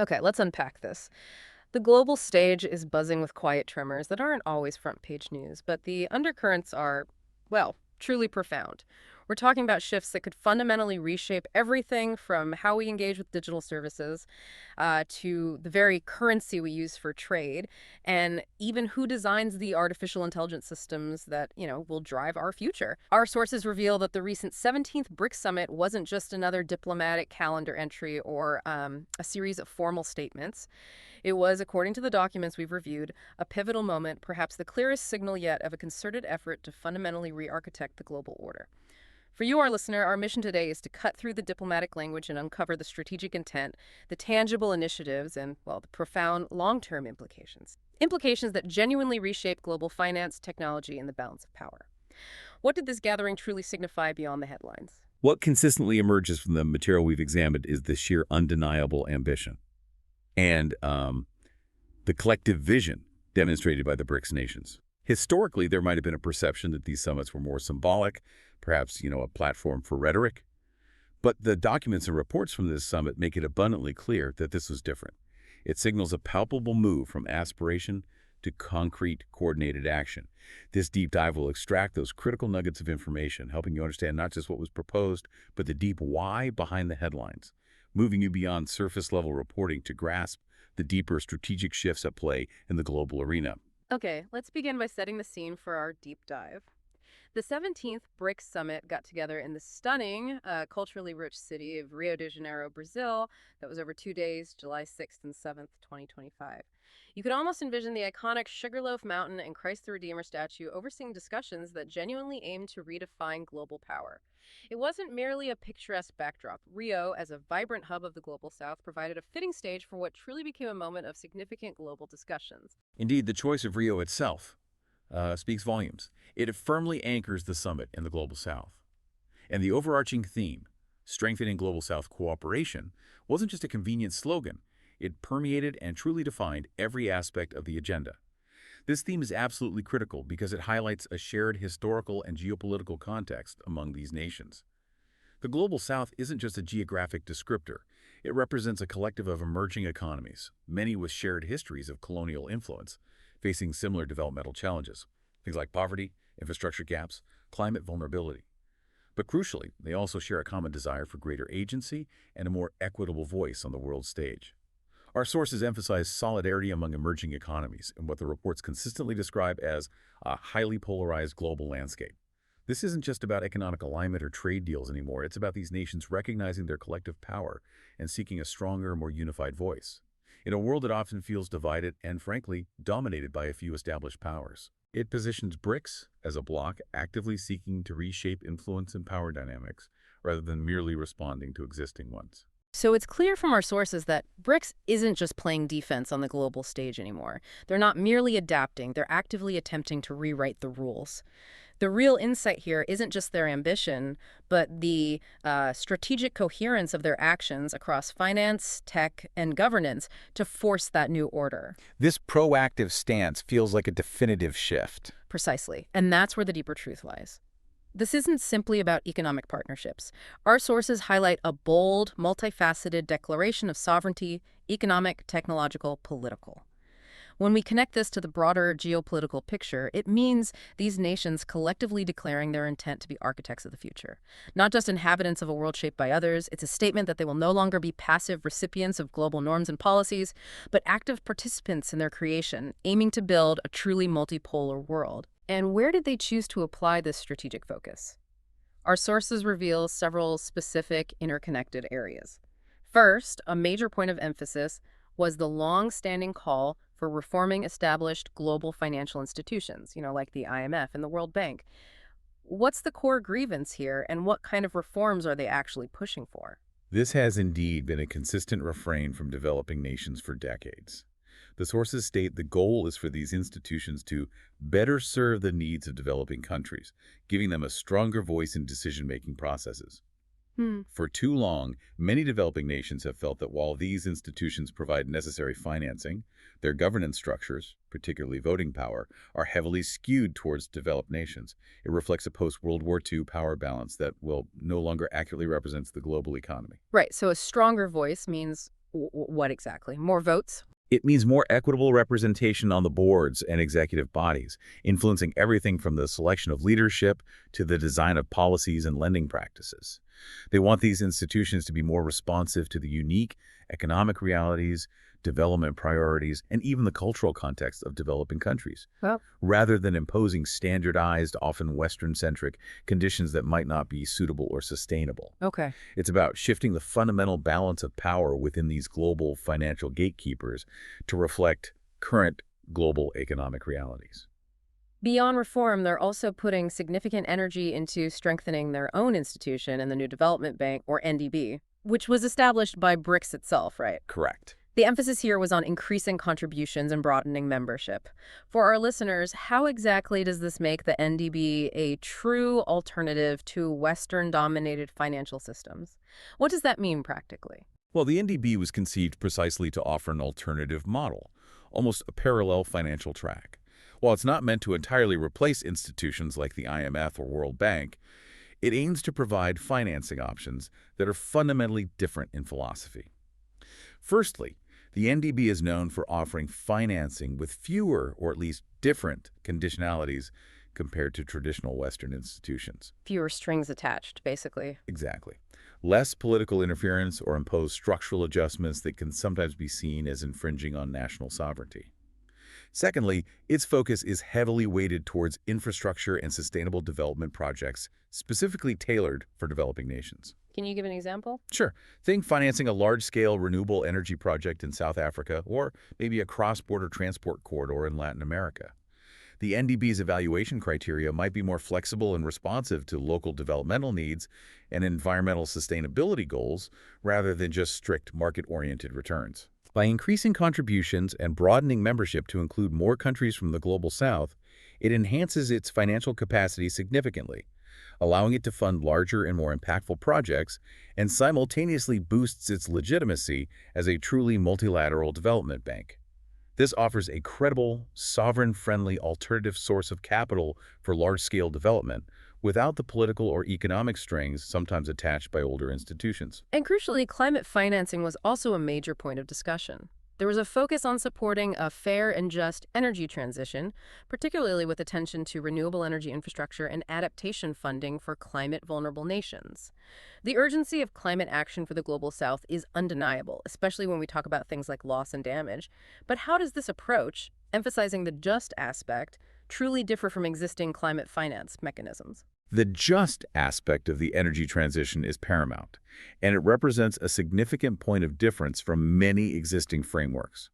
Okay, let's unpack this. The global stage is buzzing with quiet tremors that aren't always front page news, but the undercurrents are, well, truly profound. We're talking about shifts that could fundamentally reshape everything from how we engage with digital services to the very currency we use for trade, and even who designs the artificial intelligence systems that, will drive our future. Our sources reveal that the recent 17th BRICS Summit wasn't just another diplomatic calendar entry or a series of formal statements. It was, according to the documents we've reviewed, a pivotal moment, perhaps the clearest signal yet of a concerted effort to fundamentally re-architect the global order. For you, our listener, our mission today is to cut through the diplomatic language and uncover the strategic intent, the tangible initiatives, and, well, the profound long-term implications. Implications that genuinely reshape global finance, technology, and the balance of power. What did this gathering truly signify beyond the headlines? What consistently emerges from the material we've examined is the sheer undeniable ambition and the collective vision demonstrated by the BRICS nations. Historically, there might have been a perception that these summits were more symbolic, perhaps, a platform for rhetoric. But the documents and reports from this summit make it abundantly clear that this was different. It signals a palpable move from aspiration to concrete, coordinated action. This deep dive will extract those critical nuggets of information, helping you understand not just what was proposed, but the deep why behind the headlines, moving you beyond surface-level reporting to grasp the deeper strategic shifts at play in the global arena. Okay, let's begin by setting the scene for our deep dive. The 17th BRICS Summit got together in the stunning, culturally rich city of Rio de Janeiro, Brazil. That was over 2 days, July 6th and 7th, 2025. You could almost envision the iconic Sugarloaf Mountain and Christ the Redeemer statue overseeing discussions that genuinely aimed to redefine global power. It wasn't merely a picturesque backdrop. Rio, as a vibrant hub of the global south, provided a fitting stage for what truly became a moment of significant global discussions. Indeed, the choice of Rio itself speaks volumes. It firmly anchors the summit in the Global South. And the overarching theme, strengthening Global South cooperation, wasn't just a convenient slogan. It permeated and truly defined every aspect of the agenda. This theme is absolutely critical because it highlights a shared historical and geopolitical context among these nations. The Global South isn't just a geographic descriptor. It represents a collective of emerging economies, many with shared histories of colonial influence, facing similar developmental challenges, things like poverty, infrastructure gaps, climate vulnerability. But crucially, they also share a common desire for greater agency and a more equitable voice on the world stage. Our sources emphasize solidarity among emerging economies in what the reports consistently describe as a highly polarized global landscape. This isn't just about economic alignment or trade deals anymore. It's about these nations recognizing their collective power and seeking a stronger, more unified voice. In a world that often feels divided and, frankly, dominated by a few established powers, it positions BRICS as a bloc actively seeking to reshape influence and power dynamics rather than merely responding to existing ones. So it's clear from our sources that BRICS isn't just playing defense on the global stage anymore. They're not merely adapting, they're actively attempting to rewrite the rules. The real insight here isn't just their ambition, but the strategic coherence of their actions across finance, tech, and governance to force that new order. This proactive stance feels like a definitive shift. Precisely. And that's where the deeper truth lies. This isn't simply about economic partnerships. Our sources highlight a bold, multifaceted declaration of sovereignty, economic, technological, political. When we connect this to the broader geopolitical picture, it means these nations collectively declaring their intent to be architects of the future. Not just inhabitants of a world shaped by others, it's a statement that they will no longer be passive recipients of global norms and policies, but active participants in their creation, aiming to build a truly multipolar world. And where did they choose to apply this strategic focus? Our sources reveal several specific interconnected areas. First, a major point of emphasis was the long-standing call for reforming established global financial institutions, like the IMF and the World Bank. What's the core grievance here, and what kind of reforms are they actually pushing for? This has indeed been a consistent refrain from developing nations for decades. The sources state the goal is for these institutions to better serve the needs of developing countries, giving them a stronger voice in decision-making processes. For too long, many developing nations have felt that while these institutions provide necessary financing, their governance structures, particularly voting power, are heavily skewed towards developed nations. It reflects a post-World War II power balance that, no longer accurately represents the global economy. Right, so a stronger voice means What exactly? More votes? It means more equitable representation on the boards and executive bodies, influencing everything from the selection of leadership to the design of policies and lending practices. They want these institutions to be more responsive to the unique economic realities, development priorities, and even the cultural context of developing countries, Well, rather than imposing standardized, often Western-centric conditions that might not be suitable or sustainable. okay. It's about shifting the fundamental balance of power within these global financial gatekeepers to reflect current global economic realities. Beyond reform, they're also putting significant energy into strengthening their own institution in the New Development Bank, or NDB, which was established by BRICS itself, right? Correct. The emphasis here was on increasing contributions and broadening membership. For our listeners, how exactly does this make the NDB a true alternative to Western-dominated financial systems? What does that mean practically? Well, the NDB was conceived precisely to offer an alternative model, almost a parallel financial track. While it's not meant to entirely replace institutions like the IMF or World Bank, it aims to provide financing options that are fundamentally different in philosophy. Firstly, the NDB is known for offering financing with fewer, or at least different, conditionalities compared to traditional Western institutions. Fewer strings attached, basically. Exactly. Less political interference or imposed structural adjustments that can sometimes be seen as infringing on national sovereignty. Secondly, its focus is heavily weighted towards infrastructure and sustainable development projects specifically tailored for developing nations. Can you give an example? Sure, think financing a large-scale renewable energy project in South Africa or maybe a cross-border transport corridor in Latin America. The NDB's evaluation criteria might be more flexible and responsive to local developmental needs and environmental sustainability goals rather than just strict market-oriented returns. By increasing contributions and broadening membership to include more countries from the Global South, it enhances its financial capacity significantly, allowing it to fund larger and more impactful projects and simultaneously boosts its legitimacy as a truly multilateral development bank. This offers a credible, sovereign-friendly alternative source of capital for large-scale development without the political or economic strings sometimes attached by older institutions. And crucially, climate financing was also a major point of discussion. There was a focus on supporting a fair and just energy transition, particularly with attention to renewable energy infrastructure and adaptation funding for climate-vulnerable nations. The urgency of climate action for the Global South is undeniable, especially when we talk about things like loss and damage. But how does this approach, emphasizing the just aspect, truly differ from existing climate finance mechanisms? The just aspect of the energy transition is paramount, and it represents a significant point of difference from many existing frameworks.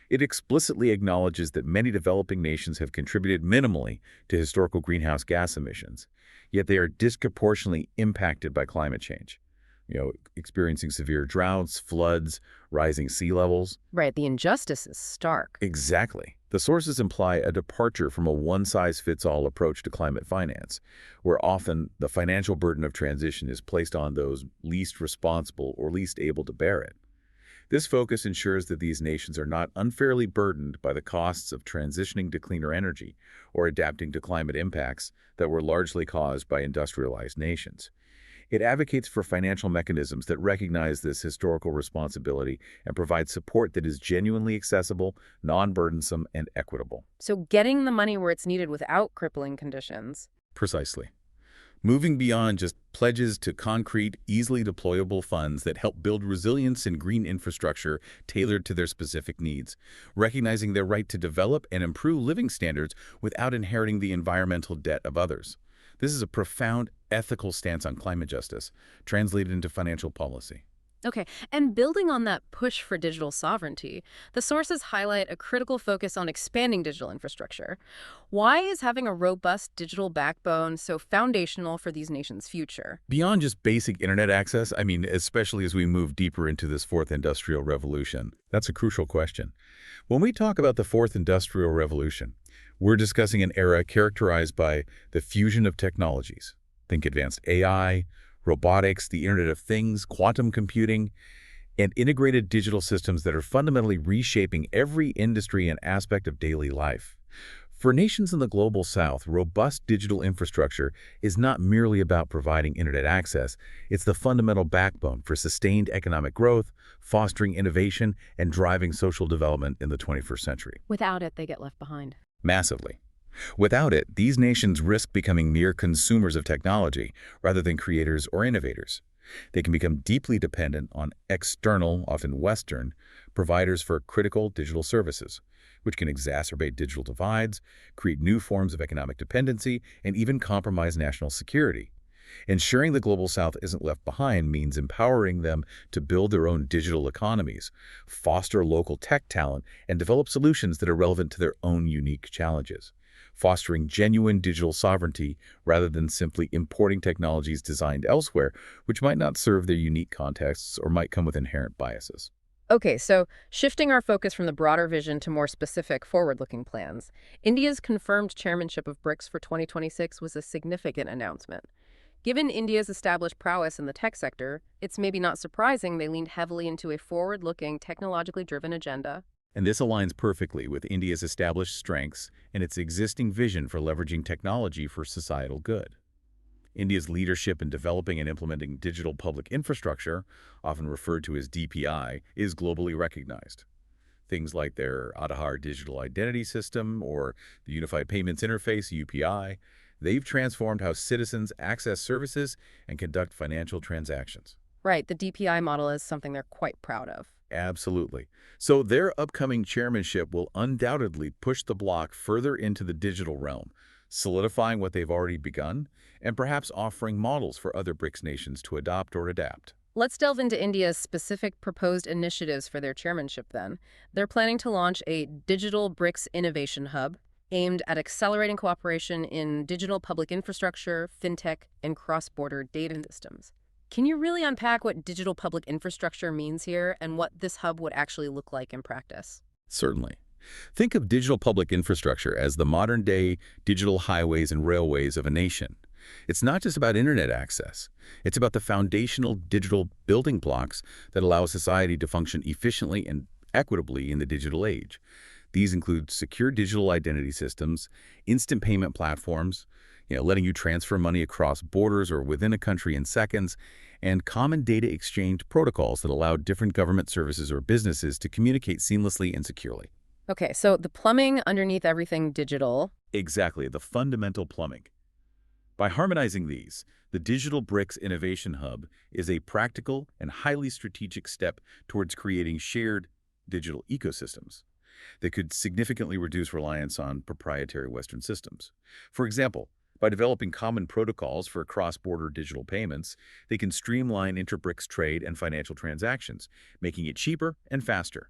It explicitly acknowledges that many developing nations have contributed minimally to historical greenhouse gas emissions, yet they are disproportionately impacted by climate change. Experiencing severe droughts, floods, rising sea levels. Right, the injustice is stark. Exactly. The sources imply a departure from a one-size-fits-all approach to climate finance, where often the financial burden of transition is placed on those least responsible or least able to bear it. This focus ensures that these nations are not unfairly burdened by the costs of transitioning to cleaner energy or adapting to climate impacts that were largely caused by industrialized nations. It advocates for financial mechanisms that recognize this historical responsibility and provide support that is genuinely accessible, non-burdensome, and equitable. So getting the money where it's needed without crippling conditions. Precisely. Moving beyond just pledges to concrete, easily deployable funds that help build resilience and green infrastructure tailored to their specific needs, recognizing their right to develop and improve living standards without inheriting the environmental debt of others. This is a profound ethical stance on climate justice, translated into financial policy. Okay, and building on that push for digital sovereignty, the sources highlight a critical focus on expanding digital infrastructure. Why is having a robust digital backbone so foundational for these nations' future? Beyond just basic internet access, especially as we move deeper into this fourth industrial revolution, that's a crucial question. When we talk about the fourth industrial revolution, we're discussing an era characterized by the fusion of technologies. Think advanced AI, robotics, the Internet of Things, quantum computing, and integrated digital systems that are fundamentally reshaping every industry and aspect of daily life. For nations in the Global South, robust digital infrastructure is not merely about providing internet access, it's the fundamental backbone for sustained economic growth, fostering innovation, and driving social development in the 21st century. Without it, they get left behind. Massively. Without it, these nations risk becoming mere consumers of technology rather than creators or innovators. They can become deeply dependent on external, often Western, providers for critical digital services, which can exacerbate digital divides, create new forms of economic dependency, and even compromise national security. Ensuring the Global South isn't left behind means empowering them to build their own digital economies, foster local tech talent, and develop solutions that are relevant to their own unique challenges, fostering genuine digital sovereignty rather than simply importing technologies designed elsewhere, which might not serve their unique contexts or might come with inherent biases. Okay, so shifting our focus from the broader vision to more specific forward-looking plans, India's confirmed chairmanship of BRICS for 2026 was a significant announcement. Given India's established prowess in the tech sector, it's maybe not surprising they leaned heavily into a forward-looking, technologically driven agenda. And this aligns perfectly with India's established strengths and its existing vision for leveraging technology for societal good. India's leadership in developing and implementing digital public infrastructure, often referred to as DPI, is globally recognized. Things like their Aadhaar digital identity system or the Unified Payments Interface, UPI, they've transformed how citizens access services and conduct financial transactions. Right, the DPI model is something they're quite proud of. Absolutely. So their upcoming chairmanship will undoubtedly push the bloc further into the digital realm, solidifying what they've already begun, and perhaps offering models for other BRICS nations to adopt or adapt. Let's delve into India's specific proposed initiatives for their chairmanship then. They're planning to launch a digital BRICS innovation hub aimed at accelerating cooperation in digital public infrastructure, fintech, and cross-border data systems. Can you really unpack what digital public infrastructure means here and what this hub would actually look like in practice? Certainly. Think of digital public infrastructure as the modern-day digital highways and railways of a nation. It's not just about internet access. It's about the foundational digital building blocks that allow society to function efficiently and equitably in the digital age. These include secure digital identity systems, instant payment platforms, letting you transfer money across borders or within a country in seconds, and common data exchange protocols that allow different government services or businesses to communicate seamlessly and securely. Okay, so the plumbing underneath everything digital. Exactly, the fundamental plumbing. By harmonizing these, the Digital BRICS Innovation Hub is a practical and highly strategic step towards creating shared digital ecosystems that could significantly reduce reliance on proprietary Western systems. For example, by developing common protocols for cross-border digital payments, they can streamline inter-BRICS trade and financial transactions, making it cheaper and faster.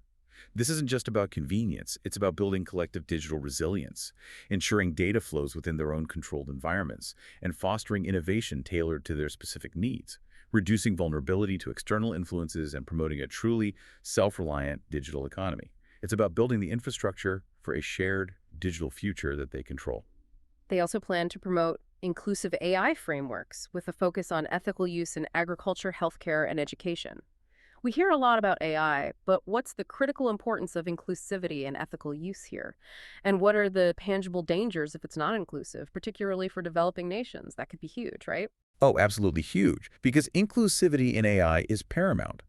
This isn't just about convenience, it's about building collective digital resilience, ensuring data flows within their own controlled environments, and fostering innovation tailored to their specific needs, reducing vulnerability to external influences and promoting a truly self-reliant digital economy. It's about building the infrastructure for a shared digital future that they control. They also plan to promote inclusive AI frameworks with a focus on ethical use in agriculture, healthcare, and education. We hear a lot about AI, but what's the critical importance of inclusivity and ethical use here? And what are the tangible dangers if it's not inclusive, particularly for developing nations? That could be huge, right? Oh, absolutely huge, because inclusivity in AI is paramount.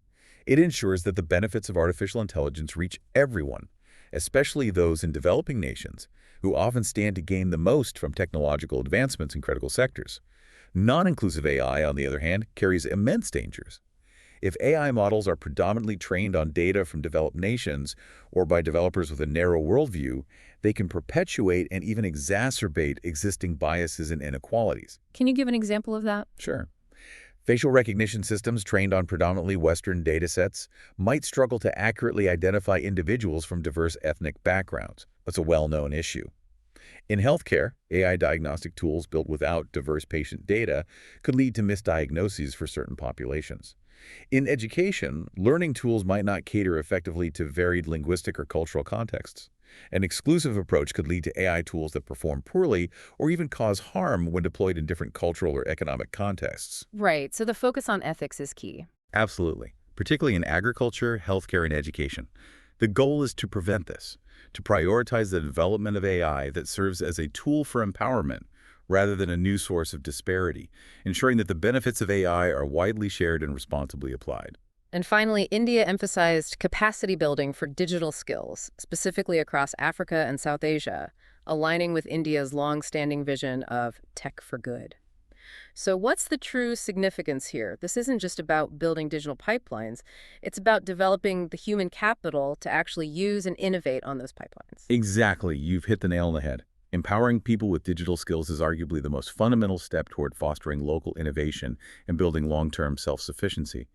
It ensures that the benefits of artificial intelligence reach everyone, especially those in developing nations, who often stand to gain the most from technological advancements in critical sectors. Non-inclusive AI, on the other hand, carries immense dangers. If AI models are predominantly trained on data from developed nations or by developers with a narrow worldview, they can perpetuate and even exacerbate existing biases and inequalities. Can you give an example of that? Sure. Facial recognition systems trained on predominantly Western datasets might struggle to accurately identify individuals from diverse ethnic backgrounds. That's a well-known issue. In healthcare, AI diagnostic tools built without diverse patient data could lead to misdiagnoses for certain populations. In education, learning tools might not cater effectively to varied linguistic or cultural contexts. An exclusive approach could lead to AI tools that perform poorly or even cause harm when deployed in different cultural or economic contexts. Right, so the focus on ethics is key. Absolutely, particularly in agriculture, healthcare, and education. The goal is to prevent this, to prioritize the development of AI that serves as a tool for empowerment rather than a new source of disparity, ensuring that the benefits of AI are widely shared and responsibly applied. And finally, India emphasized capacity building for digital skills, specifically across Africa and South Asia, aligning with India's long-standing vision of tech for good. So what's the true significance here? This isn't just about building digital pipelines. It's about developing the human capital to actually use and innovate on those pipelines. Exactly, you've hit the nail on the head. Empowering people with digital skills is arguably the most fundamental step toward fostering local innovation and building long-term self-sufficiency.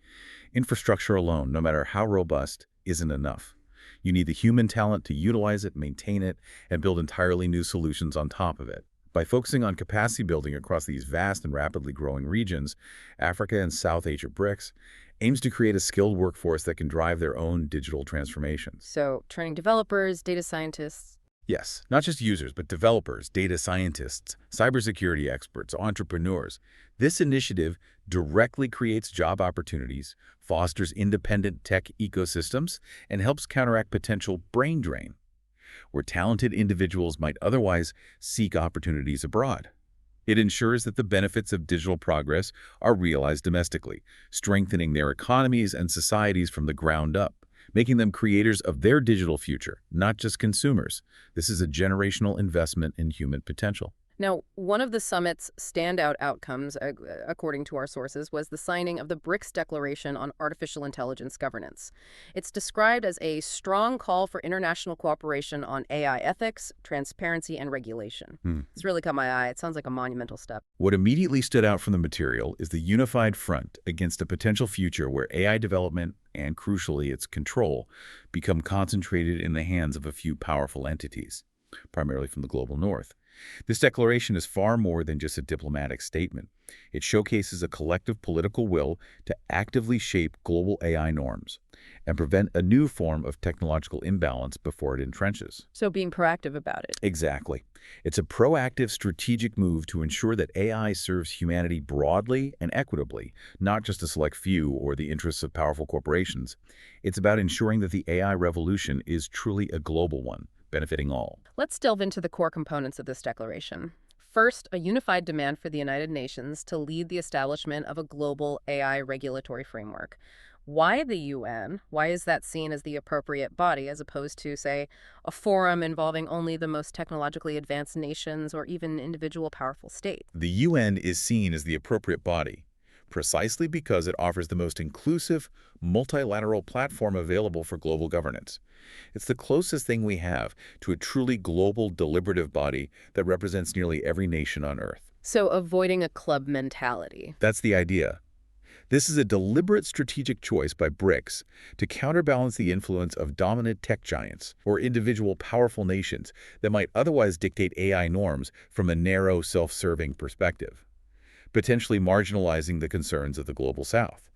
Infrastructure alone, no matter how robust, isn't enough. You need the human talent to utilize it, maintain it, and build entirely new solutions on top of it. By focusing on capacity building across these vast and rapidly growing regions, Africa and South Asia BRICS aims to create a skilled workforce that can drive their own digital transformations. So training developers, data scientists. Yes, not just users, but developers, data scientists, cybersecurity experts, entrepreneurs. This initiative directly creates job opportunities, fosters independent tech ecosystems, and helps counteract potential brain drain, where talented individuals might otherwise seek opportunities abroad. It ensures that the benefits of digital progress are realized domestically, strengthening their economies and societies from the ground up, making them creators of their digital future, not just consumers. This is a generational investment in human potential. Now, one of the summit's standout outcomes, according to our sources, was the signing of the BRICS Declaration on Artificial Intelligence Governance. It's described as a strong call for international cooperation on AI ethics, transparency, and regulation. It's really caught my eye. It sounds like a monumental step. What immediately stood out from the material is the unified front against a potential future where AI development and, crucially, its control become concentrated in the hands of a few powerful entities, primarily from the global north. This declaration is far more than just a diplomatic statement. It showcases a collective political will to actively shape global AI norms and prevent a new form of technological imbalance before it entrenches. So being proactive about it. Exactly. It's a proactive, strategic move to ensure that AI serves humanity broadly and equitably, not just a select few or the interests of powerful corporations. It's about ensuring that the AI revolution is truly a global one, benefiting all. Let's delve into the core components of this declaration. First, a unified demand for the United Nations to lead the establishment of a global AI regulatory framework. Why the UN? Why is that seen as the appropriate body as opposed to, say, a forum involving only the most technologically advanced nations or even individual powerful states? The UN is seen as the appropriate body precisely because it offers the most inclusive, multilateral platform available for global governance. It's the closest thing we have to a truly global deliberative body that represents nearly every nation on Earth. So avoiding a club mentality. That's the idea. This is a deliberate strategic choice by BRICS to counterbalance the influence of dominant tech giants or individual powerful nations that might otherwise dictate AI norms from a narrow, self-serving perspective, potentially marginalizing the concerns of the Global South.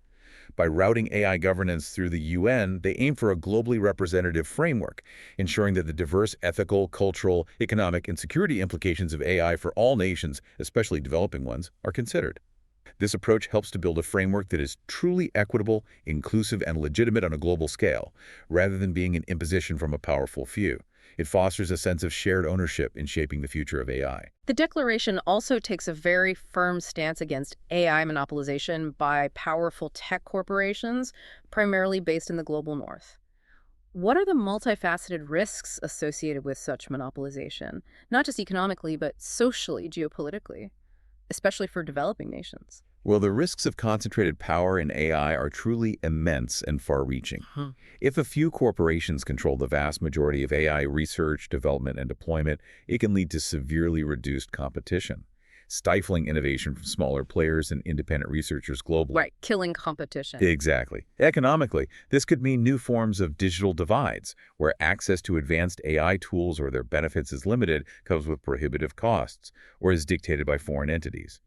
By routing AI governance through the UN, they aim for a globally representative framework, ensuring that the diverse ethical, cultural, economic, and security implications of AI for all nations, especially developing ones, are considered. This approach helps to build a framework that is truly equitable, inclusive, and legitimate on a global scale, rather than being an imposition from a powerful few. It fosters a sense of shared ownership in shaping the future of AI. The declaration also takes a very firm stance against AI monopolization by powerful tech corporations, primarily based in the global north. What are the multifaceted risks associated with such monopolization, not just economically, but socially, geopolitically, especially for developing nations? Well, the risks of concentrated power in AI are truly immense and far-reaching. If a few corporations control the vast majority of AI research, development, and deployment, it can lead to severely reduced competition, stifling innovation from smaller players and independent researchers globally. Right, killing competition. Exactly. Economically, this could mean new forms of digital divides, where access to advanced AI tools or their benefits is limited, comes with prohibitive costs, or is dictated by foreign entities.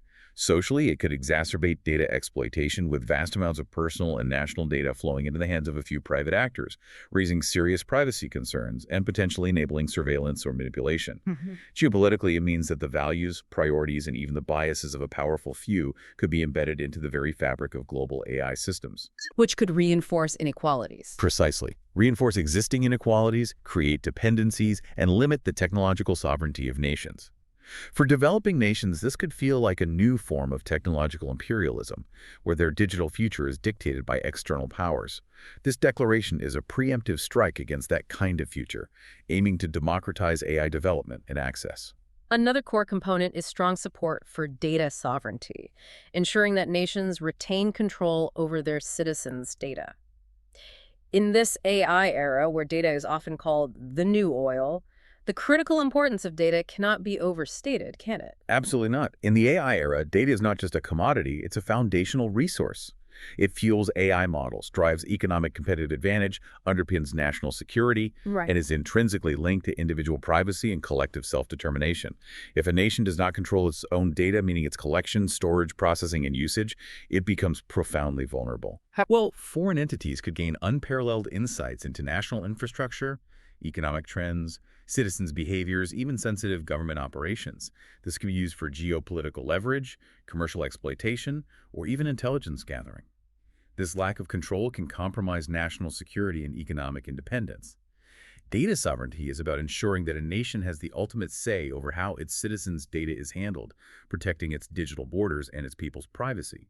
Socially, it could exacerbate data exploitation with vast amounts of personal and national data flowing into the hands of a few private actors, raising serious privacy concerns and potentially enabling surveillance or manipulation. Mhm. Geopolitically, it means that the values, priorities, and even the biases of a powerful few could be embedded into the very fabric of global AI systems. Which could reinforce inequalities. Precisely. Reinforce existing inequalities, create dependencies, and limit the technological sovereignty of nations. For developing nations, this could feel like a new form of technological imperialism, where their digital future is dictated by external powers. This declaration is a preemptive strike against that kind of future, aiming to democratize AI development and access. Another core component is strong support for data sovereignty, ensuring that nations retain control over their citizens' data. In this AI era, where data is often called the new oil, the critical importance of data cannot be overstated, can it? Absolutely not. In the AI era, data is not just a commodity, it's a foundational resource. It fuels AI models, drives economic competitive advantage, underpins national security, Right. and is intrinsically linked to individual privacy and collective self-determination. If a nation does not control its own data, meaning its collection, storage, processing, and usage, it becomes profoundly vulnerable. Well, foreign entities could gain unparalleled insights into national infrastructure, economic trends, citizens' behaviors, even sensitive government operations. This could be used for geopolitical leverage, commercial exploitation, or even intelligence gathering. This lack of control can compromise national security and economic independence. Data sovereignty is about ensuring that a nation has the ultimate say over how its citizens' data is handled, protecting its digital borders and its people's privacy,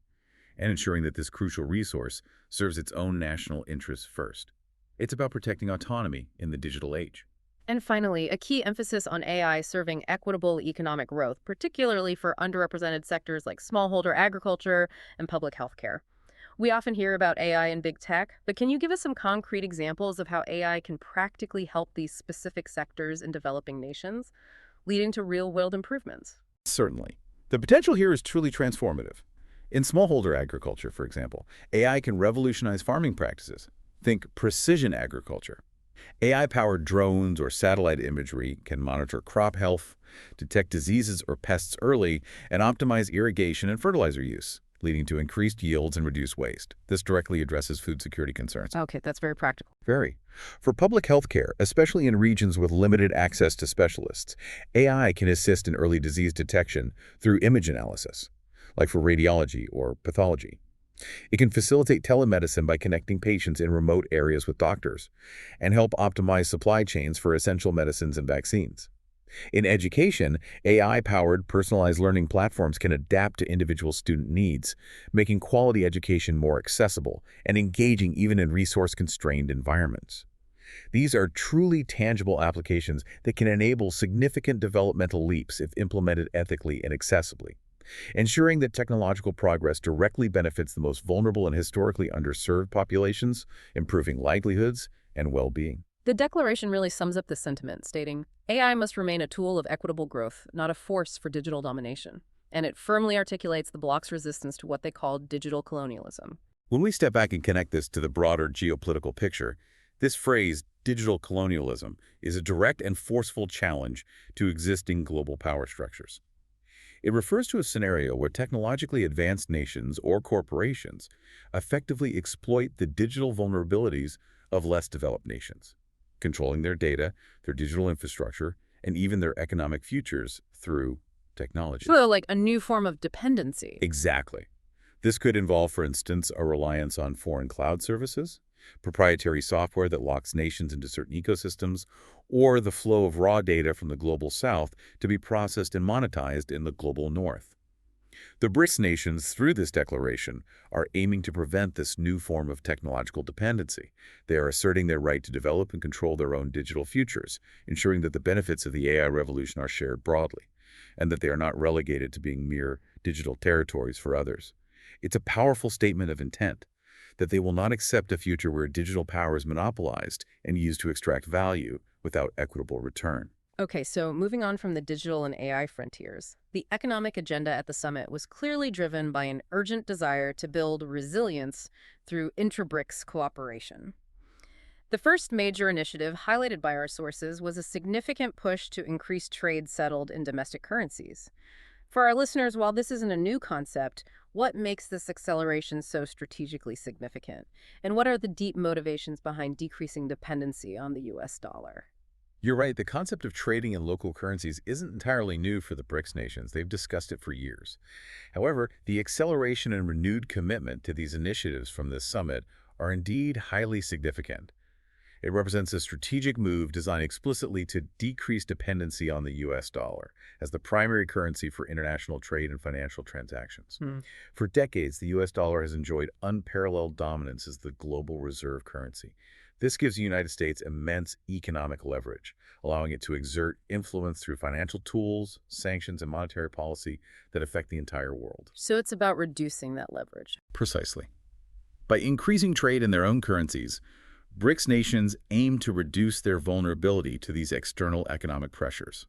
and ensuring that this crucial resource serves its own national interests first. It's about protecting autonomy in the digital age. And finally, a key emphasis on AI serving equitable economic growth, particularly for underrepresented sectors like smallholder agriculture and public health care. We often hear about AI in big tech, but can you give us some concrete examples of how AI can practically help these specific sectors in developing nations, leading to real-world improvements? Certainly. The potential here is truly transformative. In smallholder agriculture, for example, AI can revolutionize farming practices. Think precision agriculture. AI-powered drones or satellite imagery can monitor crop health, detect diseases or pests early, and optimize irrigation and fertilizer use, leading to increased yields and reduced waste. This directly addresses food security concerns. Okay, that's very practical. Very. For public health care, especially in regions with limited access to specialists, AI can assist in early disease detection through image analysis, like for radiology or pathology. It can facilitate telemedicine by connecting patients in remote areas with doctors and help optimize supply chains for essential medicines and vaccines. In education, AI-powered personalized learning platforms can adapt to individual student needs, making quality education more accessible and engaging even in resource-constrained environments. These are truly tangible applications that can enable significant developmental leaps if implemented ethically and accessibly, ensuring that technological progress directly benefits the most vulnerable and historically underserved populations, improving livelihoods and well-being. The declaration really sums up this sentiment, stating, AI must remain a tool of equitable growth, not a force for digital domination. And it firmly articulates the bloc's resistance to what they call digital colonialism. When we step back and connect this to the broader geopolitical picture, this phrase, digital colonialism, is a direct and forceful challenge to existing global power structures. It refers to a scenario where technologically advanced nations or corporations effectively exploit the digital vulnerabilities of less developed nations, controlling their data, their digital infrastructure, and even their economic futures through technology. So, like a new form of dependency. Exactly. This could involve, for instance, a reliance on foreign cloud services, proprietary software that locks nations into certain ecosystems, or the flow of raw data from the global south to be processed and monetized in the global north. The BRICS nations, through this declaration, are aiming to prevent this new form of technological dependency. They are asserting their right to develop and control their own digital futures, ensuring that the benefits of the AI revolution are shared broadly, and that they are not relegated to being mere digital territories for others. It's a powerful statement of intent that they will not accept a future where digital power is monopolized and used to extract value without equitable return. Okay, so moving on from the digital and AI frontiers, the economic agenda at the summit was clearly driven by an urgent desire to build resilience through intra-BRICS cooperation. The first major initiative highlighted by our sources was a significant push to increase trade settled in domestic currencies. For our listeners, while this isn't a new concept, what makes this acceleration so strategically significant? And what are the deep motivations behind decreasing dependency on the US dollar? You're right, the concept of trading in local currencies isn't entirely new for the BRICS nations. They've discussed it for years. However, the acceleration and renewed commitment to these initiatives from this summit are indeed highly significant. It represents a strategic move designed explicitly to decrease dependency on the U.S. dollar as the primary currency for international trade and financial transactions. Hmm. For decades, the U.S. dollar has enjoyed unparalleled dominance as the global reserve currency. This gives the United States immense economic leverage, allowing it to exert influence through financial tools, sanctions, and monetary policy that affect the entire world. So it's about reducing that leverage. Precisely. By increasing trade in their own currencies, BRICS nations aim to reduce their vulnerability to these external economic pressures.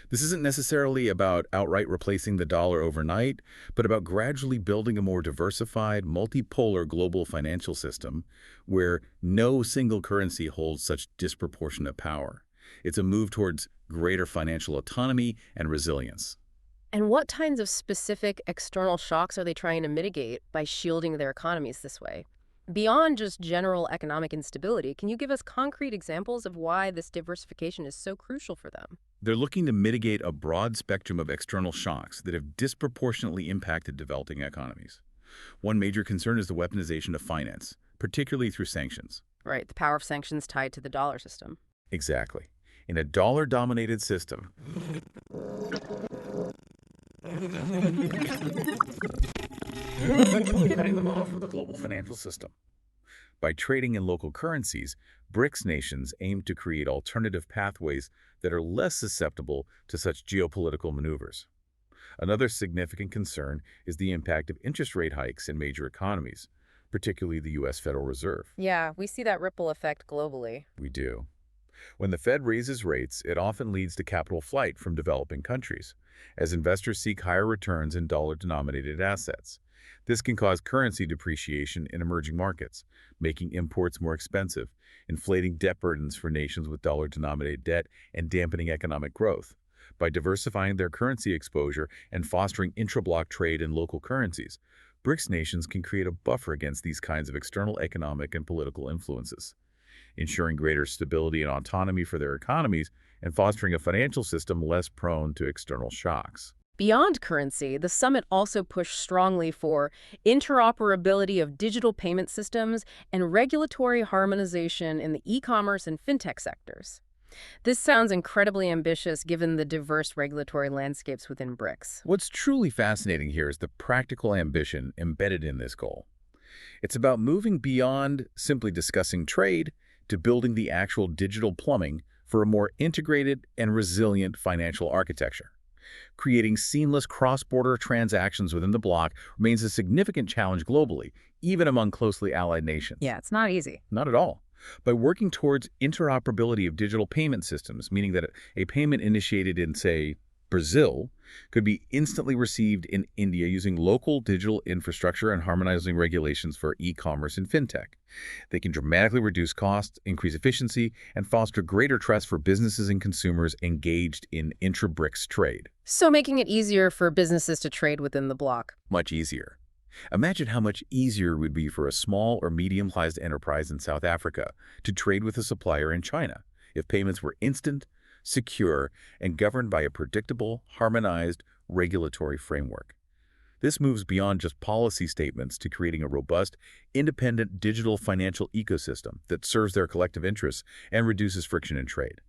This isn't necessarily about outright replacing the dollar overnight, but about gradually building a more diversified, multipolar global financial system where no single currency holds such disproportionate power. It's a move towards greater financial autonomy and resilience. And what kinds of specific external shocks are they trying to mitigate by shielding their economies this way? Beyond just general economic instability, can you give us concrete examples of why this diversification is so crucial for them? They're looking to mitigate a broad spectrum of external shocks that have disproportionately impacted developing economies. One major concern is the weaponization of finance, particularly through sanctions. Right, the power of sanctions tied to the dollar system. Exactly. In a dollar-dominated system, for the global financial system. By trading in local currencies, BRICS nations aim to create alternative pathways that are less susceptible to such geopolitical maneuvers. Another significant concern is the impact of interest rate hikes in major economies, particularly the U.S. Federal Reserve. Yeah, we see that ripple effect globally. We do. When the Fed raises rates, it often leads to capital flight from developing countries, as investors seek higher returns in dollar-denominated assets. This can cause currency depreciation in emerging markets, making imports more expensive, inflating debt burdens for nations with dollar-denominated debt, and dampening economic growth. By diversifying their currency exposure and fostering intra-block trade in local currencies, BRICS nations can create a buffer against these kinds of external economic and political influences, ensuring greater stability and autonomy for their economies and fostering a financial system less prone to external shocks. Beyond currency, the summit also pushed strongly for interoperability of digital payment systems and regulatory harmonization in the e-commerce and fintech sectors. This sounds incredibly ambitious given the diverse regulatory landscapes within BRICS. What's truly fascinating here is the practical ambition embedded in this goal. It's about moving beyond simply discussing trade to building the actual digital plumbing for a more integrated and resilient financial architecture. Creating seamless cross-border transactions within the bloc remains a significant challenge globally, even among closely allied nations. Yeah, it's not easy. Not at all. By working towards interoperability of digital payment systems, meaning that a payment initiated in, say, Brazil could be instantly received in India using local digital infrastructure and harmonizing regulations for e-commerce and fintech. They can dramatically reduce costs, increase efficiency, and foster greater trust for businesses and consumers engaged in intra-BRICS trade. So making it easier for businesses to trade within the bloc. Much easier. Imagine how much easier it would be for a small or medium-sized enterprise in South Africa to trade with a supplier in China if payments were instant, secure, and governed by a predictable, harmonized regulatory framework. This moves beyond just policy statements to creating a robust, independent digital financial ecosystem that serves their collective interests and reduces friction in trade.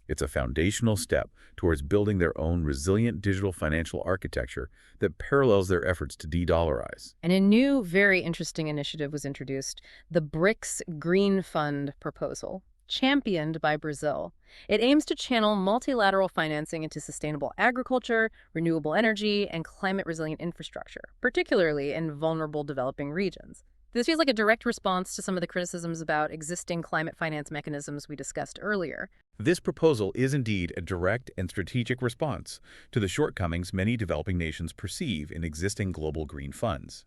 It's a foundational step towards building their own resilient digital financial architecture that parallels their efforts to de-dollarize. And a new, very interesting initiative was introduced, the BRICS Green Fund proposal, championed by Brazil. It aims to channel multilateral financing into sustainable agriculture, renewable energy, and climate-resilient infrastructure, particularly in vulnerable developing regions. This feels like a direct response to some of the criticisms about existing climate finance mechanisms we discussed earlier. This proposal is indeed a direct and strategic response to the shortcomings many developing nations perceive in existing global green funds.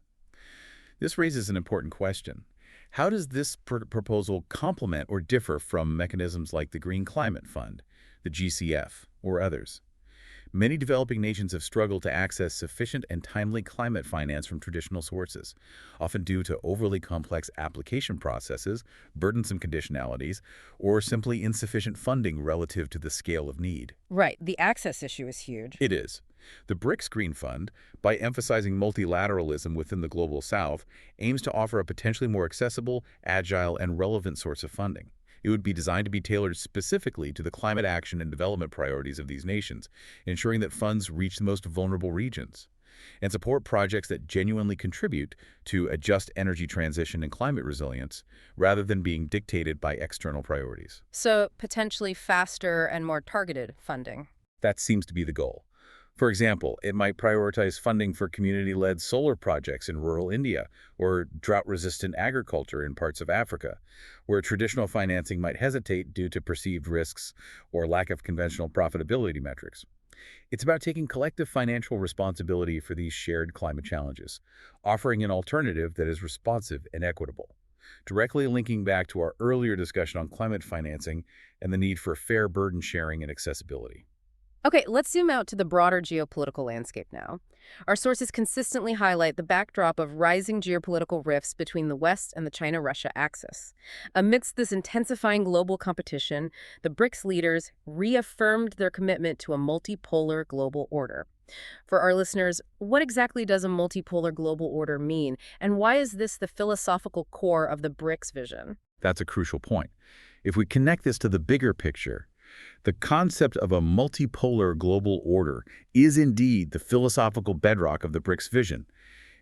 This raises an important question. How does this proposal complement or differ from mechanisms like the Green Climate Fund, the GCF, or others? Many developing nations have struggled to access sufficient and timely climate finance from traditional sources, often due to overly complex application processes, burdensome conditionalities, or simply insufficient funding relative to the scale of need. Right, the access issue is huge. It is. The BRICS Green Fund, by emphasizing multilateralism within the Global South, aims to offer a potentially more accessible, agile, and relevant source of funding. It would be designed to be tailored specifically to the climate action and development priorities of these nations, ensuring that funds reach the most vulnerable regions and support projects that genuinely contribute to a just energy transition and climate resilience, rather than being dictated by external priorities. So, potentially faster and more targeted funding. That seems to be the goal. For example, it might prioritize funding for community-led solar projects in rural India or drought-resistant agriculture in parts of Africa, where traditional financing might hesitate due to perceived risks or lack of conventional profitability metrics. It's about taking collective financial responsibility for these shared climate challenges, offering an alternative that is responsive and equitable, directly linking back to our earlier discussion on climate financing and the need for fair burden sharing and accessibility. Okay, let's zoom out to the broader geopolitical landscape now. Our sources consistently highlight the backdrop of rising geopolitical rifts between the West and the China-Russia axis. Amidst this intensifying global competition, the BRICS leaders reaffirmed their commitment to a multipolar global order. For our listeners, what exactly does a multipolar global order mean, and why is this the philosophical core of the BRICS vision? That's a crucial point. If we connect this to the bigger picture, the concept of a multipolar global order is indeed the philosophical bedrock of the BRICS vision.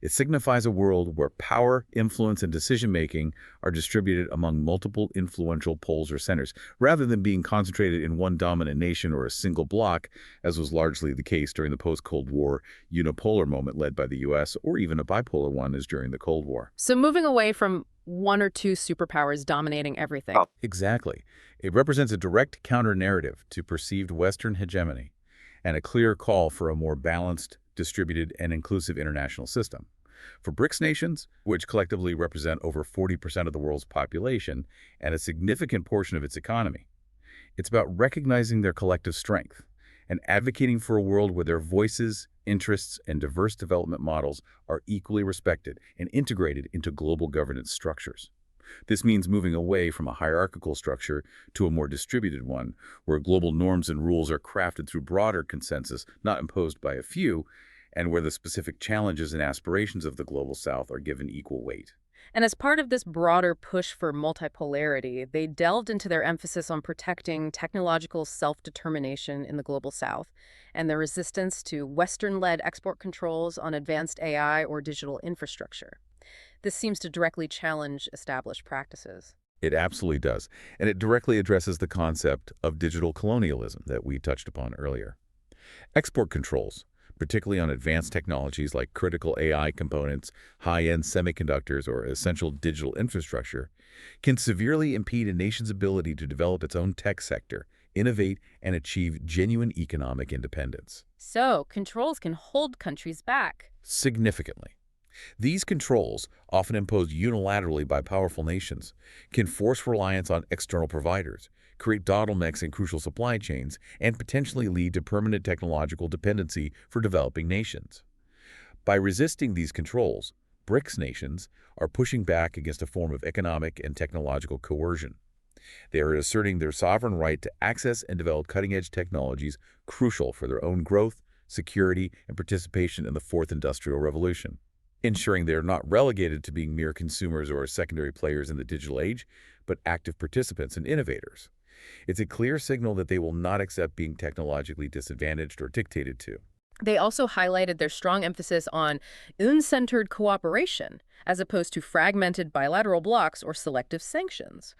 It signifies a world where power, influence, and decision-making are distributed among multiple influential poles or centers, rather than being concentrated in one dominant nation or a single bloc, as was largely the case during the post-Cold War unipolar moment led by the U.S., or even a bipolar one as during the Cold War. So moving away from one or two superpowers dominating everything. Exactly. It represents a direct counter-narrative to perceived Western hegemony and a clear call for a more balanced, distributed, and inclusive international system. For BRICS nations, which collectively represent over 40% of the world's population and a significant portion of its economy, it's about recognizing their collective strength and advocating for a world where their voices, interests, and diverse development models are equally respected and integrated into global governance structures. This means moving away from a hierarchical structure to a more distributed one, where global norms and rules are crafted through broader consensus, not imposed by a few, and where the specific challenges and aspirations of the Global South are given equal weight. And as part of this broader push for multipolarity, they delved into their emphasis on protecting technological self-determination in the Global South and their resistance to Western-led export controls on advanced AI or digital infrastructure. This seems to directly challenge established practices. It absolutely does, and it directly addresses the concept of digital colonialism that we touched upon earlier. Export controls, particularly on advanced technologies like critical AI components, high-end semiconductors, or essential digital infrastructure, can severely impede a nation's ability to develop its own tech sector, innovate, and achieve genuine economic independence. So, controls can hold countries back. Significantly. These controls, often imposed unilaterally by powerful nations, can force reliance on external providers, create bottlenecks in crucial supply chains, and potentially lead to permanent technological dependency for developing nations. By resisting these controls, BRICS nations are pushing back against a form of economic and technological coercion. They are asserting their sovereign right to access and develop cutting-edge technologies crucial for their own growth, security, and participation in the Fourth Industrial Revolution, ensuring they are not relegated to being mere consumers or secondary players in the digital age, but active participants and innovators. It's a clear signal that they will not accept being technologically disadvantaged or dictated to. They also highlighted their strong emphasis on UN-centered cooperation, as opposed to fragmented bilateral blocs or selective sanctions.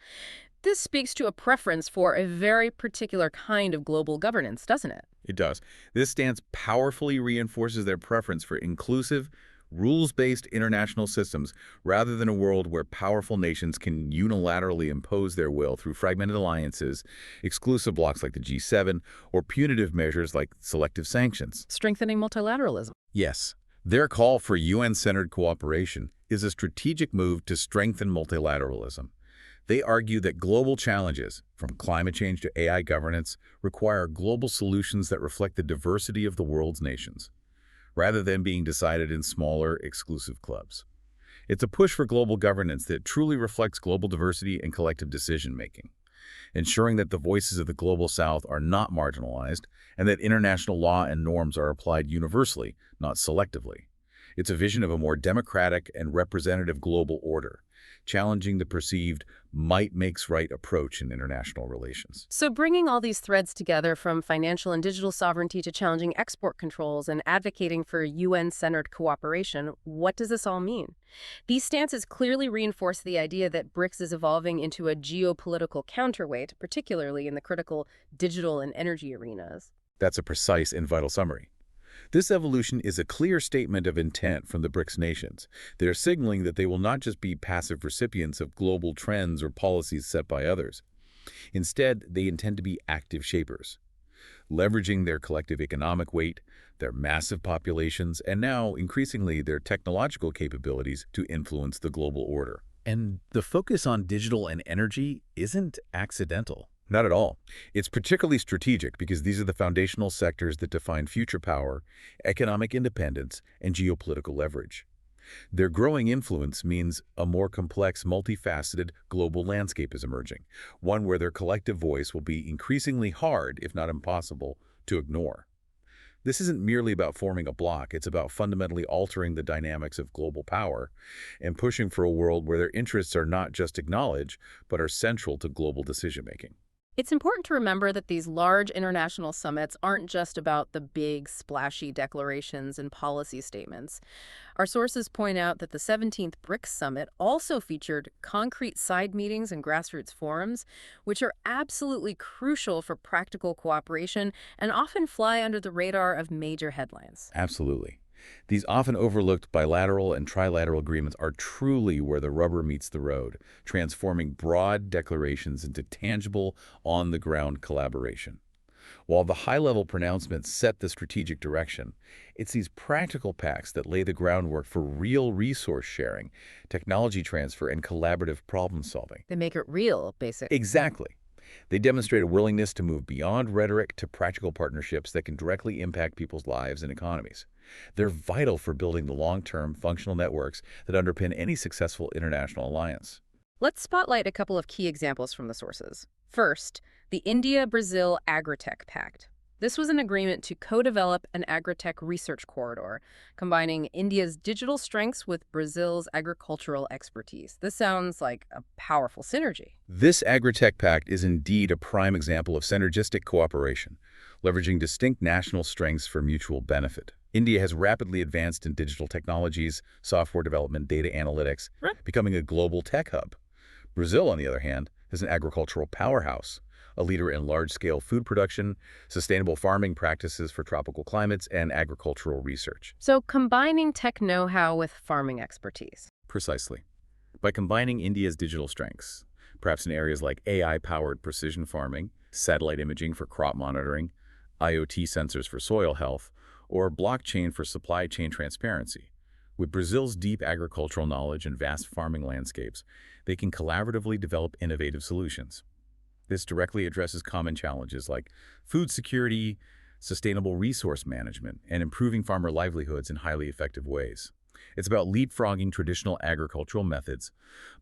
This speaks to a preference for a very particular kind of global governance, doesn't it? It does. This stance powerfully reinforces their preference for inclusive, rules-based international systems rather than a world where powerful nations can unilaterally impose their will through fragmented alliances, exclusive blocs like the G7, or punitive measures like selective sanctions. Strengthening multilateralism. Yes, their call for UN-centered cooperation is a strategic move to strengthen multilateralism. They argue that global challenges, from climate change to AI governance, require global solutions that reflect the diversity of the world's nations, rather than being decided in smaller, exclusive clubs. It's a push for global governance that truly reflects global diversity and collective decision-making, ensuring that the voices of the Global South are not marginalized and that international law and norms are applied universally, not selectively. It's a vision of a more democratic and representative global order, challenging the perceived might makes right approach in international relations. So bringing all these threads together, from financial and digital sovereignty to challenging export controls and advocating for UN-centered cooperation, what does this all mean? These stances clearly reinforce the idea that BRICS is evolving into a geopolitical counterweight, particularly in the critical digital and energy arenas. That's a precise and vital summary. This evolution is a clear statement of intent from the BRICS nations. They're signaling that they will not just be passive recipients of global trends or policies set by others. Instead, they intend to be active shapers, leveraging their collective economic weight, their massive populations, and now, increasingly, their technological capabilities to influence the global order. And the focus on digital and energy isn't accidental. Not at all. It's particularly strategic because these are the foundational sectors that define future power, economic independence, and geopolitical leverage. Their growing influence means a more complex, multifaceted global landscape is emerging, one where their collective voice will be increasingly hard, if not impossible, to ignore. This isn't merely about forming a bloc, it's about fundamentally altering the dynamics of global power and pushing for a world where their interests are not just acknowledged, but are central to global decision-making. It's important to remember that these large international summits aren't just about the big, splashy declarations and policy statements. Our sources point out that the 17th BRICS Summit also featured concrete side meetings and grassroots forums, which are absolutely crucial for practical cooperation and often fly under the radar of major headlines. Absolutely. These often overlooked bilateral and trilateral agreements are truly where the rubber meets the road, transforming broad declarations into tangible, on-the-ground collaboration. While the high-level pronouncements set the strategic direction, it's these practical pacts that lay the groundwork for real resource sharing, technology transfer, and collaborative problem-solving. They make it real, basically. Exactly. They demonstrate a willingness to move beyond rhetoric to practical partnerships that can directly impact people's lives and economies. They're vital for building the long-term functional networks that underpin any successful international alliance. Let's spotlight a couple of key examples from the sources. First, the India-Brazil Agritech Pact. This was an agreement to co-develop an agritech research corridor, combining India's digital strengths with Brazil's agricultural expertise. This sounds like a powerful synergy. This Agritech Pact is indeed a prime example of synergistic cooperation, leveraging distinct national strengths for mutual benefit. India has rapidly advanced in digital technologies, software development, data analytics, becoming a global tech hub. Brazil, on the other hand, is an agricultural powerhouse, a leader in large-scale food production, sustainable farming practices for tropical climates, and agricultural research. So combining tech know-how with farming expertise. Precisely. By combining India's digital strengths, perhaps in areas like AI-powered precision farming, satellite imaging for crop monitoring, IoT sensors for soil health, or blockchain for supply chain transparency. With Brazil's deep agricultural knowledge and vast farming landscapes, they can collaboratively develop innovative solutions. This directly addresses common challenges like food security, sustainable resource management, and improving farmer livelihoods in highly effective ways. It's about leapfrogging traditional agricultural methods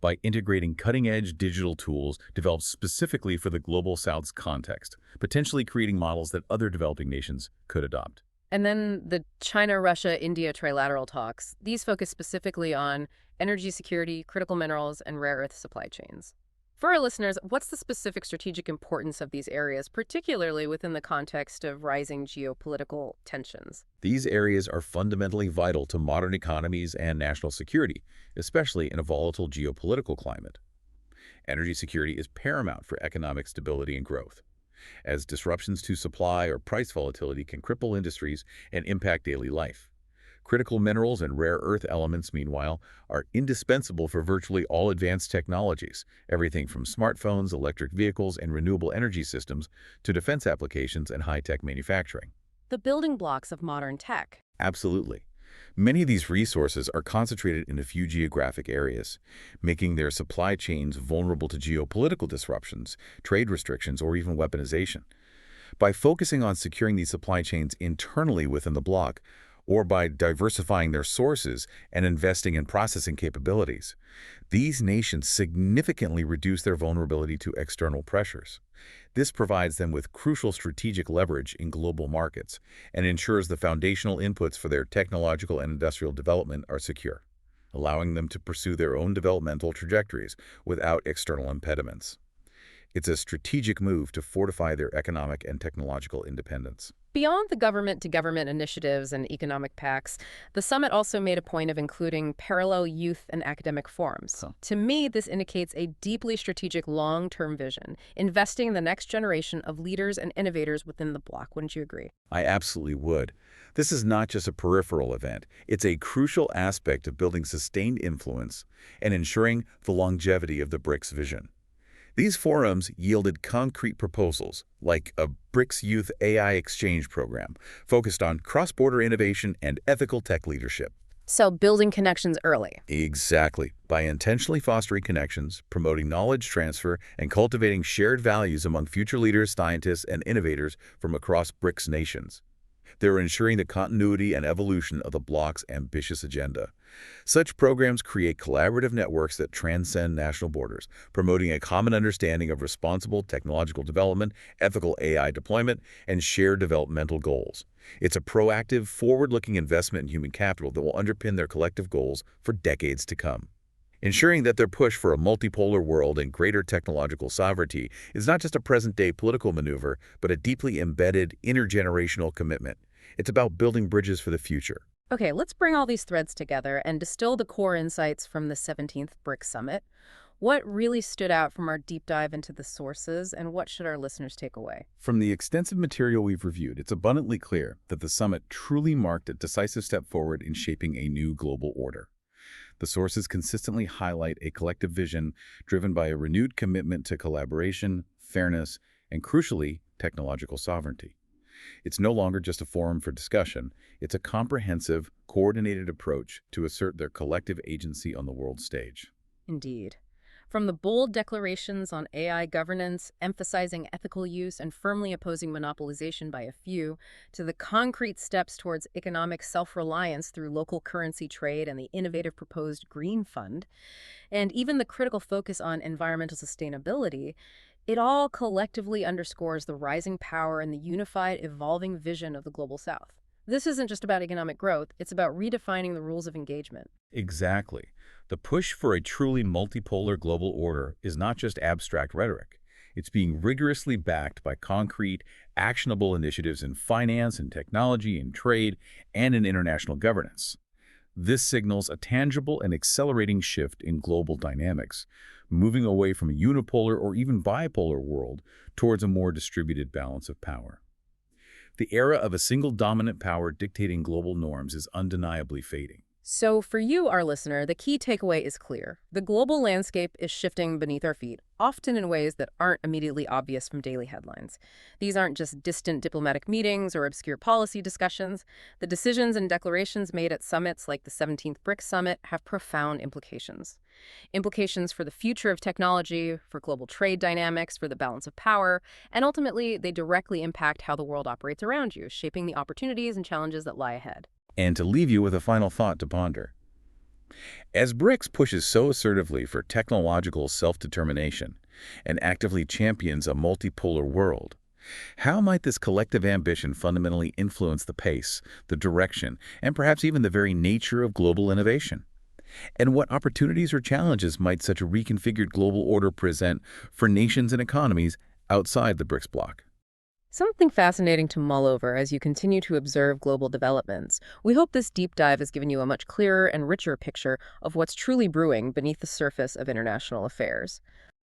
by integrating cutting-edge digital tools developed specifically for the Global South's context, potentially creating models that other developing nations could adopt. And then the China-Russia-India trilateral talks. These focus specifically on energy security, critical minerals, and rare earth supply chains. For our listeners, what's the specific strategic importance of these areas, particularly within the context of rising geopolitical tensions? These areas are fundamentally vital to modern economies and national security, especially in a volatile geopolitical climate. Energy security is paramount for economic stability and growth, as disruptions to supply or price volatility can cripple industries and impact daily life. Critical minerals and rare earth elements, meanwhile, are indispensable for virtually all advanced technologies, everything from smartphones, electric vehicles, and renewable energy systems to defense applications and high-tech manufacturing. The building blocks of modern tech. Absolutely. Many of these resources are concentrated in a few geographic areas, making their supply chains vulnerable to geopolitical disruptions, trade restrictions, or even weaponization. By focusing on securing these supply chains internally within the bloc, or by diversifying their sources and investing in processing capabilities, these nations significantly reduce their vulnerability to external pressures. This provides them with crucial strategic leverage in global markets and ensures the foundational inputs for their technological and industrial development are secure, allowing them to pursue their own developmental trajectories without external impediments. It's a strategic move to fortify their economic and technological independence. Beyond the government-to-government initiatives and economic pacts, the summit also made a point of including parallel youth and academic forums. To me, this indicates a deeply strategic long-term vision, investing in the next generation of leaders and innovators within the bloc. Wouldn't you agree? I absolutely would. This is not just a peripheral event. It's a crucial aspect of building sustained influence and ensuring the longevity of the BRICS vision. These forums yielded concrete proposals, like a BRICS Youth AI Exchange program focused on cross-border innovation and ethical tech leadership. So building connections early. Exactly. By intentionally fostering connections, promoting knowledge transfer, and cultivating shared values among future leaders, scientists, and innovators from across BRICS nations. They're ensuring the continuity and evolution of the bloc's ambitious agenda. Such programs create collaborative networks that transcend national borders, promoting a common understanding of responsible technological development, ethical AI deployment, and shared developmental goals. It's a proactive, forward-looking investment in human capital that will underpin their collective goals for decades to come. Ensuring that their push for a multipolar world and greater technological sovereignty is not just a present-day political maneuver, but a deeply embedded, intergenerational commitment. It's about building bridges for the future. Okay, let's bring all these threads together and distill the core insights from the 17th BRICS Summit. What really stood out from our deep dive into the sources, and what should our listeners take away? From the extensive material we've reviewed, it's abundantly clear that the summit truly marked a decisive step forward in shaping a new global order. The sources consistently highlight a collective vision driven by a renewed commitment to collaboration, fairness, and crucially, technological sovereignty. It's no longer just a forum for discussion. It's a comprehensive, coordinated approach to assert their collective agency on the world stage. Indeed. From the bold declarations on AI governance, emphasizing ethical use and firmly opposing monopolization by a few, to the concrete steps towards economic self-reliance through local currency trade and the innovative proposed Green Fund, and even the critical focus on environmental sustainability, it all collectively underscores the rising power and the unified, evolving vision of the Global South. This isn't just about economic growth, it's about redefining the rules of engagement. Exactly. The push for a truly multipolar global order is not just abstract rhetoric. It's being rigorously backed by concrete, actionable initiatives in finance and technology and trade and in international governance. This signals a tangible and accelerating shift in global dynamics, moving away from a unipolar or even bipolar world towards a more distributed balance of power. The era of a single dominant power dictating global norms is undeniably fading. So for you, our listener, the key takeaway is clear. The global landscape is shifting beneath our feet, often in ways that aren't immediately obvious from daily headlines. These aren't just distant diplomatic meetings or obscure policy discussions. The decisions and declarations made at summits like the 17th BRICS Summit have profound implications. Implications for the future of technology, for global trade dynamics, for the balance of power, and ultimately, they directly impact how the world operates around you, shaping the opportunities and challenges that lie ahead. And to leave you with a final thought to ponder. As BRICS pushes so assertively for technological self-determination and actively champions a multipolar world, how might this collective ambition fundamentally influence the pace, the direction, and perhaps even the very nature of global innovation? And what opportunities or challenges might such a reconfigured global order present for nations and economies outside the BRICS bloc? Something fascinating to mull over as you continue to observe global developments. We hope this deep dive has given you a much clearer and richer picture of what's truly brewing beneath the surface of international affairs.